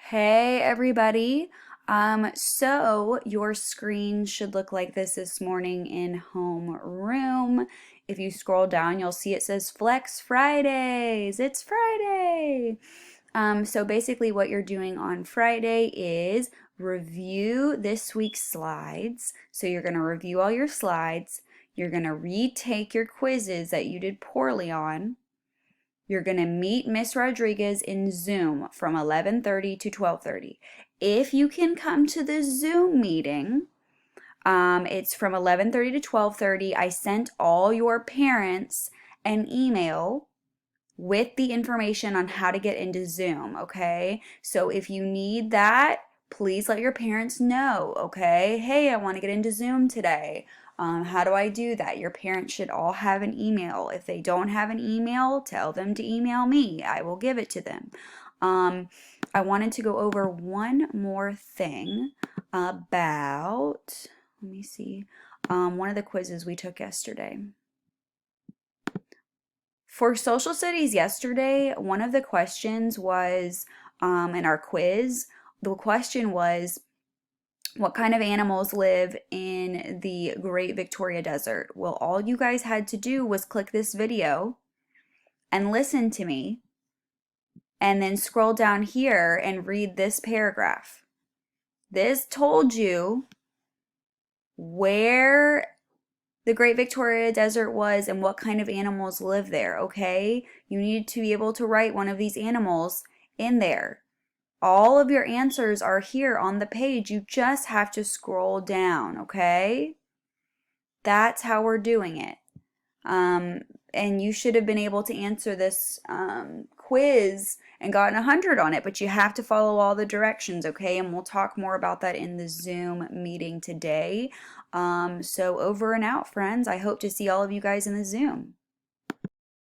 Hey everybody. So your screen should look like this morning in homeroom. If you scroll down, you'll see it says Flex Fridays. It's Friday. So basically what you're doing on Friday is review this week's slides. So you're going to review all your slides. You're going to retake your quizzes that you did poorly on. You're going to meet Miss Rodriguez in Zoom from 11:30 to 12:30. If you can come to the Zoom meeting, it's from 11:30 to 12:30. I sent all your parents an email with the information on how to get into Zoom, okay? So if you need that, please let your parents know, okay? Hey, I want to get into Zoom today. How do I do that? Your parents should all have an email. If they don't have an email, tell them to email me. I will give it to them. I wanted to go over one more thing about, let me see, one of the quizzes we took yesterday. For social studies yesterday, one of the questions was in our quiz, the question was, what kind of animals live in the Great Victoria Desert? Well, all you guys had to do was click this video and listen to me, and then scroll down here and read this paragraph. This told you where the Great Victoria Desert was and what kind of animals live there, okay? You need to be able to write one of these animals in there. All of your answers are here on the page. You just have to scroll down, okay? That's how we're doing it. And you should have been able to answer this quiz and gotten 100 on it, but you have to follow all the directions, okay? And we'll talk more about that in the Zoom meeting today. So over and out, friends. I hope to see all of you guys in the Zoom.